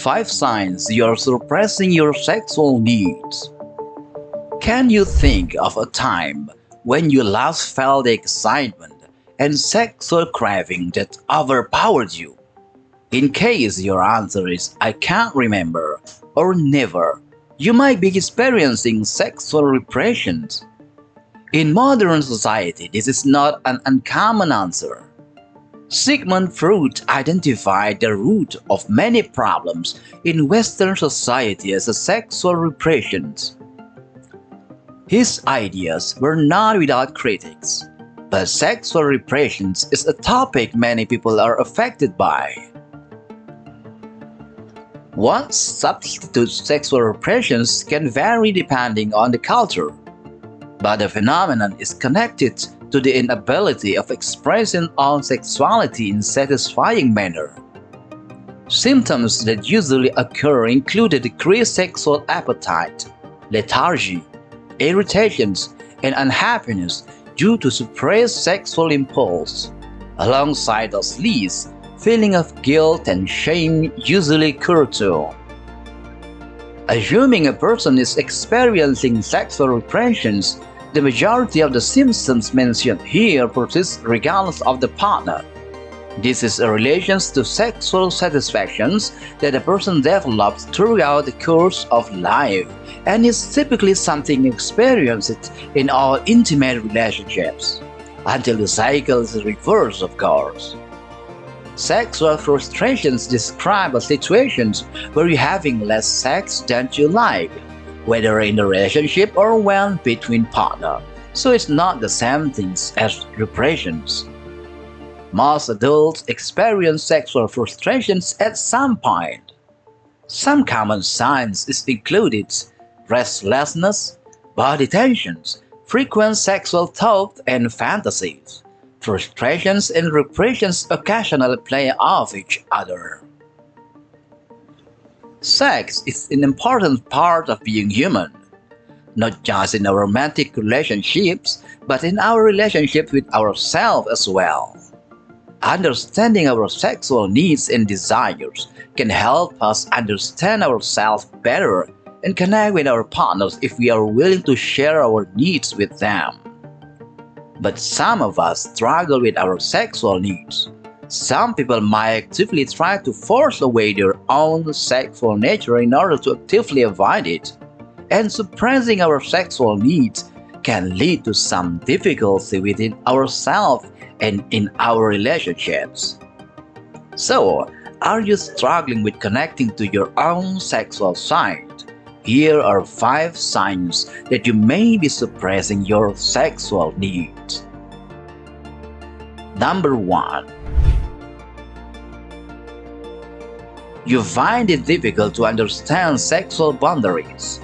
5 signs you're suppressing your sexual needs. Can you think of a time when you last felt the excitement and sexual craving that overpowered you? In case your answer is I can't remember or never, you might be experiencing sexual repression. In modern society, this is not an uncommon answer. Sigmund Freud identified the root of many problems in Western society as a sexual repression. His ideas were not without critics, but sexual repression is a topic many people are affected by. What substitute sexual repressions can vary depending on the culture, but the phenomenon is connected to the inability of expressing own sexuality in satisfying manner. Symptoms that usually occur include decreased sexual appetite, lethargy, irritations, and unhappiness due to suppressed sexual impulse. Alongside those lists, feeling of guilt and shame usually occur too. Assuming a person is experiencing sexual repressions, the majority of the symptoms mentioned here persist regardless of the partner. This is a relation to sexual satisfactions that a person develops throughout the course of life and is typically something experienced in all intimate relationships, until the cycle is reversed, of course. Sexual frustrations describe a situation where you're having less sex than you like, whether in a relationship or when between partners, so it's not the same things as repressions. Most adults experience sexual frustrations at some point. Some common signs is included restlessness, body tensions, frequent sexual thoughts and fantasies. Frustrations and repressions occasionally play off each other. Sex is an important part of being human, not just in our romantic relationships, but in our relationship with ourselves as well. Understanding our sexual needs and desires can help us understand ourselves better and connect with our partners if we are willing to share our needs with them. But some of us struggle with our sexual needs. Some people might actively try to force away their own sexual nature in order to actively avoid it, and suppressing our sexual needs can lead to some difficulty within ourselves and in our relationships. So, are you struggling with connecting to your own sexual side? Here are 5 signs that you may be suppressing your sexual needs. Number 1. You find it difficult to understand sexual boundaries.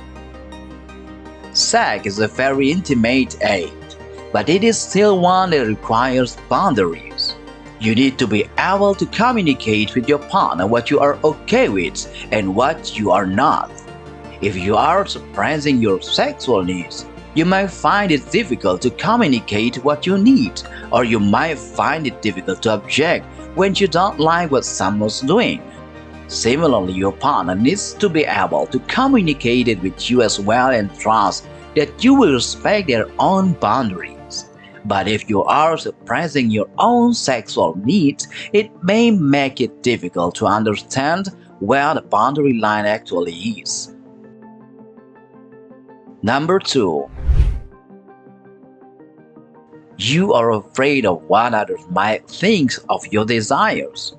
Sex is a very intimate act, but it is still one that requires boundaries. You need to be able to communicate with your partner what you are okay with and what you are not. If you are suppressing your sexual needs, you might find it difficult to communicate what you need, or you might find it difficult to object when you don't like what someone's doing. Similarly, your partner needs to be able to communicate it with you as well and trust that you will respect their own boundaries. But if you are suppressing your own sexual needs, it may make it difficult to understand where the boundary line actually is. Number 2. You are afraid of what others might think of your desires.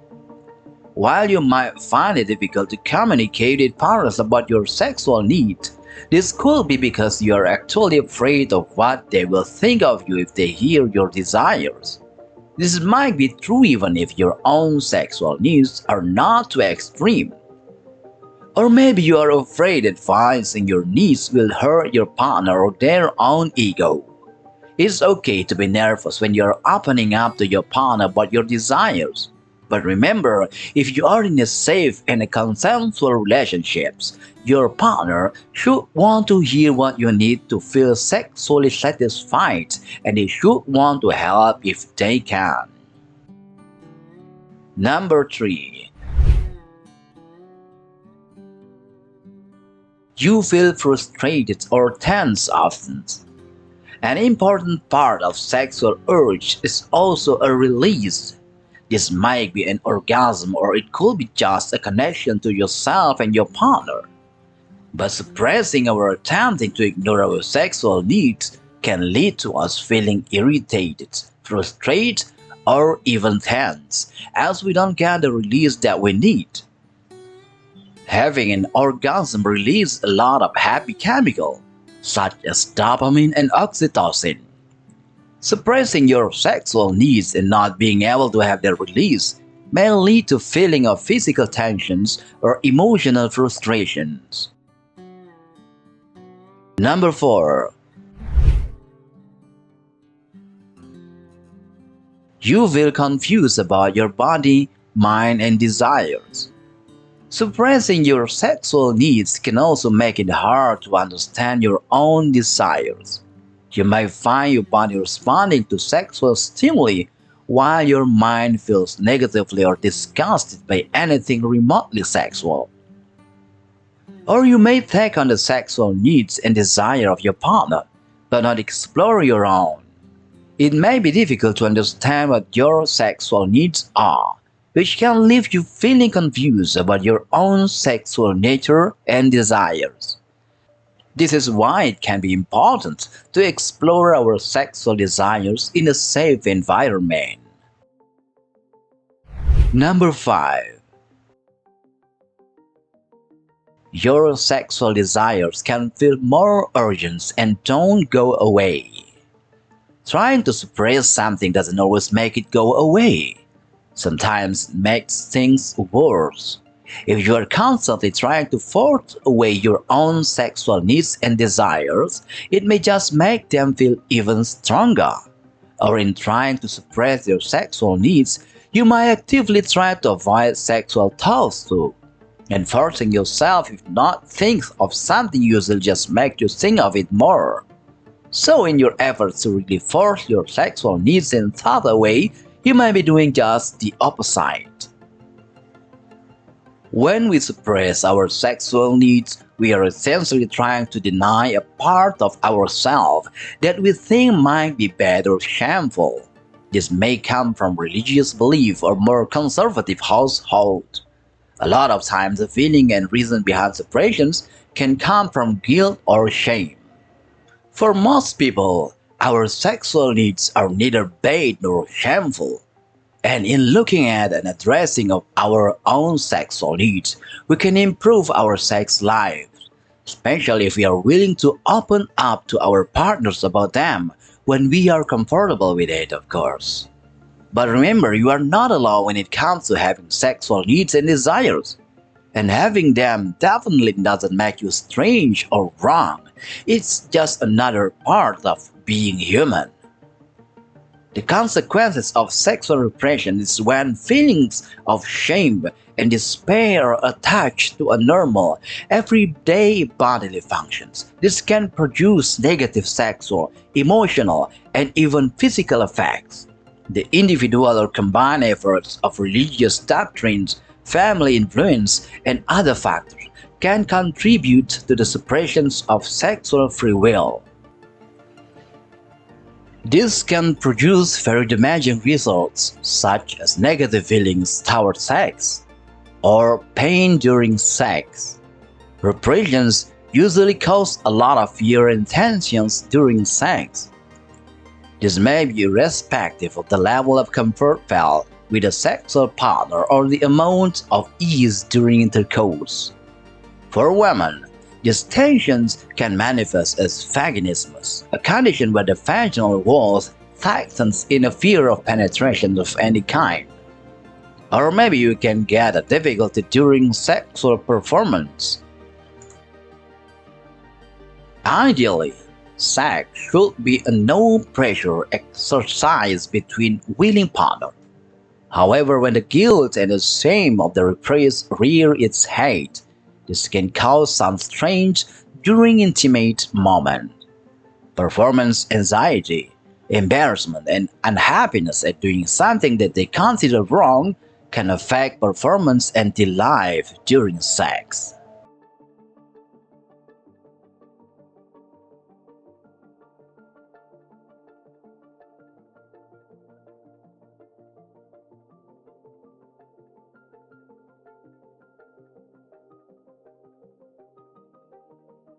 While you might find it difficult to communicate with partners about your sexual needs, this could be because you are actually afraid of what they will think of you if they hear your desires. This might be true even if your own sexual needs are not too extreme. Or maybe you are afraid that voicing your needs will hurt your partner or their own ego. It's okay to be nervous when you are opening up to your partner about your desires. But remember, if you are in a safe and a consensual relationships, your partner should want to hear what you need to feel sexually satisfied, and they should want to help if they can. Number 3. You feel frustrated or tense often. An important part of sexual urge is also a release. This might be an orgasm or it could be just a connection to yourself and your partner. But suppressing or attempting to ignore our sexual needs can lead to us feeling irritated, frustrated, or even tense, as we don't get the release that we need. Having an orgasm releases a lot of happy chemicals, such as dopamine and oxytocin. Suppressing your sexual needs and not being able to have their release may lead to feeling of physical tensions or emotional frustrations. Number 4. You feel confused about your body, mind, and desires. Suppressing your sexual needs can also make it hard to understand your own desires. You may find your body responding to sexual stimuli while your mind feels negatively or disgusted by anything remotely sexual. Or you may take on the sexual needs and desire of your partner, but not explore your own. It may be difficult to understand what your sexual needs are, which can leave you feeling confused about your own sexual nature and desires. This is why it can be important to explore our sexual desires in a safe environment. Number 5. Your sexual desires can feel more urgent and don't go away. Trying to suppress something doesn't always make it go away. Sometimes it makes things worse. If you are constantly trying to force away your own sexual needs and desires, it may just make them feel even stronger. Or in trying to suppress your sexual needs, you might actively try to avoid sexual thoughts too. And forcing yourself if not think of something usually just make you think of it more. So in your efforts to really force your sexual needs and thought away, you might be doing just the opposite. When we suppress our sexual needs, we are essentially trying to deny a part of ourselves that we think might be bad or shameful. This may come from religious belief or more conservative household. A lot of times the feeling and reason behind suppressions can come from guilt or shame. For most people, our sexual needs are neither bad nor shameful. And in looking at and addressing of our own sexual needs, we can improve our sex lives, especially if we are willing to open up to our partners about them when we are comfortable with it, of course. But remember, you are not alone when it comes to having sexual needs and desires. And having them definitely doesn't make you strange or wrong. It's just another part of being human. The consequences of sexual repression is when feelings of shame and despair are attached to a normal, everyday bodily functions. This can produce negative sexual, emotional, and even physical effects. The individual or combined efforts of religious doctrines, family influence, and other factors can contribute to the suppression of sexual free will. This can produce very damaging results, such as negative feelings toward sex or pain during sex. Repressions usually cause a lot of fear and tensions during sex. This may be irrespective of the level of comfort felt with a sexual partner or the amount of ease during intercourse. For women, these tensions can manifest as vaginismus, a condition where the vaginal walls tightens in a fear of penetration of any kind. Or maybe you can get a difficulty during sexual performance. Ideally, sex should be a no-pressure exercise between willing partners. However, when the guilt and the shame of the repressed rear its head, this can cause some strain during intimate moments. Performance anxiety, embarrassment, and unhappiness at doing something that they consider wrong can affect performance and delight during sex.